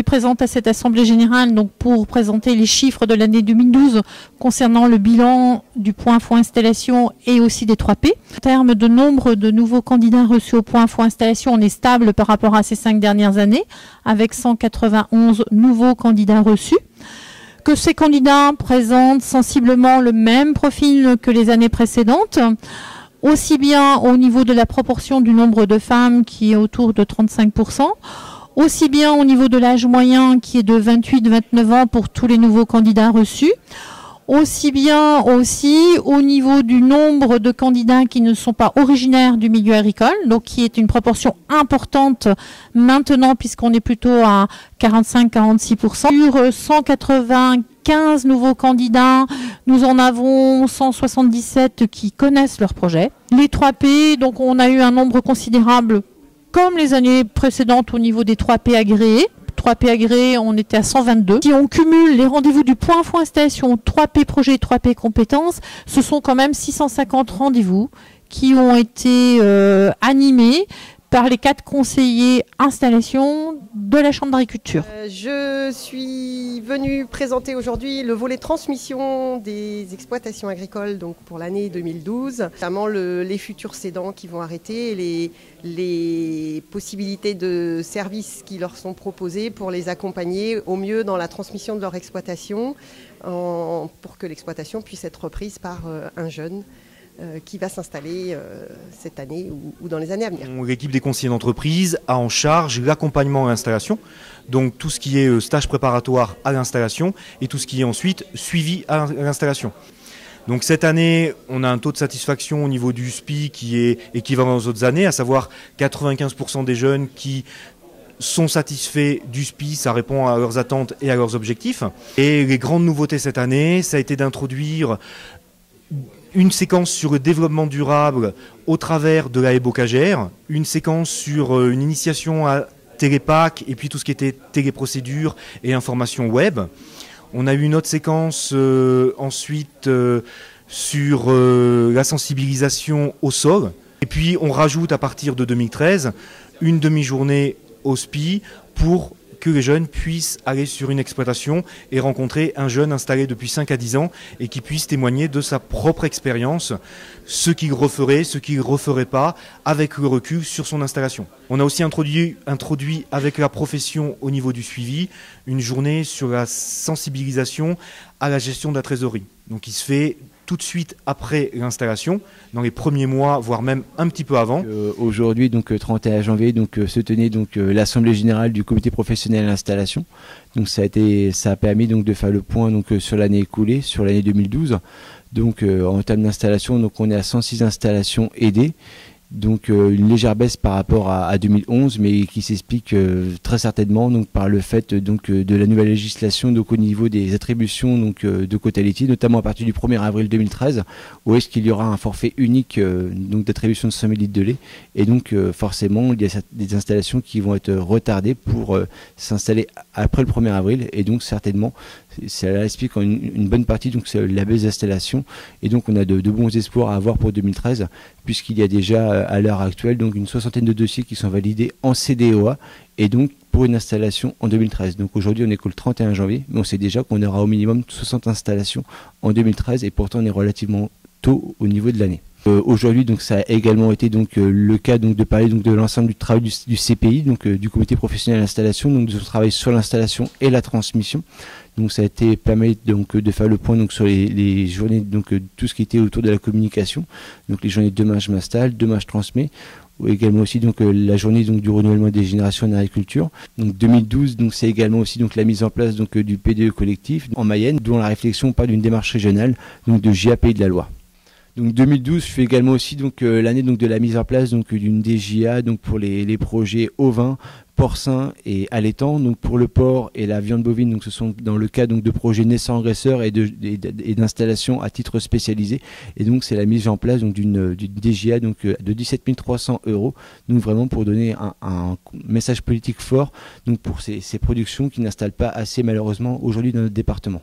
présente à cette Assemblée générale donc pour présenter les chiffres de l'année 2012 concernant le bilan du point info installation et aussi des 3P. En termes de nombre de nouveaux candidats reçus au point info installation, on est stable par rapport à ces 5 dernières années, avec 191 nouveaux candidats reçus. Que ces candidats présentent sensiblement le même profil que les années précédentes, aussi bien au niveau de la proportion du nombre de femmes qui est autour de 35%, aussi bien au niveau de l'âge moyen qui est de 28-29 ans pour tous les nouveaux candidats reçus, aussi bien aussi au niveau du nombre de candidats qui ne sont pas originaires du milieu agricole, donc qui est une proportion importante maintenant puisqu'on est plutôt à 45-46%. Sur 195 nouveaux candidats, nous en avons 177 qui connaissent leur projet. Les 3P, donc on a eu un nombre considérable comme les années précédentes au niveau des 3P agréés. 3P agréés, on était à 122. Si on cumule les rendez-vous du point info installation, 3P projet, 3P compétences, ce sont quand même 650 rendez-vous qui ont été animés par les 4 conseillers installation de la Chambre d'agriculture. Je suis venue présenter aujourd'hui le volet transmission des exploitations agricoles donc pour l'année 2012, notamment les futurs cédants qui vont arrêter, les possibilités de services qui leur sont proposés pour les accompagner au mieux dans la transmission de leur exploitation pour que l'exploitation puisse être reprise par un jeune qui va s'installer cette année ou dans les années à venir. L'équipe des conseillers d'entreprise a en charge l'accompagnement à l'installation, donc tout ce qui est stage préparatoire à l'installation et tout ce qui est ensuite suivi à l'installation. Donc cette année, on a un taux de satisfaction au niveau du SPI qui est équivalent aux autres années, à savoir 95% des jeunes qui sont satisfaits du SPI, ça répond à leurs attentes et à leurs objectifs. Et les grandes nouveautés cette année, ça a été d'introduire une séquence sur le développement durable au travers de la haie bocagère, une séquence sur une initiation à Télépac et puis tout ce qui était téléprocédure et information web. On a eu une autre séquence ensuite sur la sensibilisation au sol. Et puis on rajoute à partir de 2013 une demi-journée au SPI pour que les jeunes puissent aller sur une exploitation et rencontrer un jeune installé depuis 5 à 10 ans et qui puisse témoigner de sa propre expérience, ce qu'il referait, ce qu'il ne referait pas, avec le recul sur son installation. On a aussi introduit avec la profession au niveau du suivi une journée sur la sensibilisation à la gestion de la trésorerie. Donc il se fait tout de suite après l'installation, dans les premiers mois, voire même un petit peu avant. Aujourd'hui, donc 31 janvier, se tenait l'assemblée générale du comité professionnel à l'installation. Donc ça a permis donc de faire le point sur l'année écoulée, sur l'année 2012. Donc en termes d'installation, donc on est à 106 installations aidées. Donc une légère baisse par rapport à 2011, mais qui s'explique très certainement donc par le fait de la nouvelle législation donc au niveau des attributions de quota laitier, notamment à partir du 1er avril 2013, où est-ce qu'il y aura un forfait unique d'attribution de 5 000 litres de lait, et donc forcément il y a des installations qui vont être retardées pour s'installer après le 1er avril, et donc certainement ça explique une bonne partie donc la baisse d'installation, et donc on a de bons espoirs à avoir pour 2013, puisqu'il y a déjà à l'heure actuelle donc une soixantaine de dossiers qui sont validés en CDOA, et donc pour une installation en 2013. Donc aujourd'hui on est que le 31 janvier, mais on sait déjà qu'on aura au minimum 60 installations en 2013, et pourtant on est relativement tôt au niveau de l'année. Aujourd'hui, donc ça a également été le cas de parler de l'ensemble du travail du CPI, du comité professionnel d'installation, donc de son travail sur l'installation et la transmission. Donc ça a été permis de faire le point sur les journées, tout ce qui était autour de la communication, donc les journées demain je m'installe, demain je transmets, ou également aussi la journée du renouvellement des générations en agriculture. Donc 2012, c'est également aussi la mise en place du PDE collectif en Mayenne, dont la réflexion part d'une démarche régionale de JAP de la Loire. Donc 2012 fut également aussi l'année de la mise en place d'une DJA pour les projets ovins, porcins et allaitants. Donc pour le porc et la viande bovine, ce sont dans le cas de projets naissants engraisseurs et d'installations à titre spécialisé. Et donc c'est la mise en place d'une DJA de 17 300 €. Donc vraiment pour donner un message politique fort pour ces productions qui n'installent pas assez malheureusement aujourd'hui dans notre département.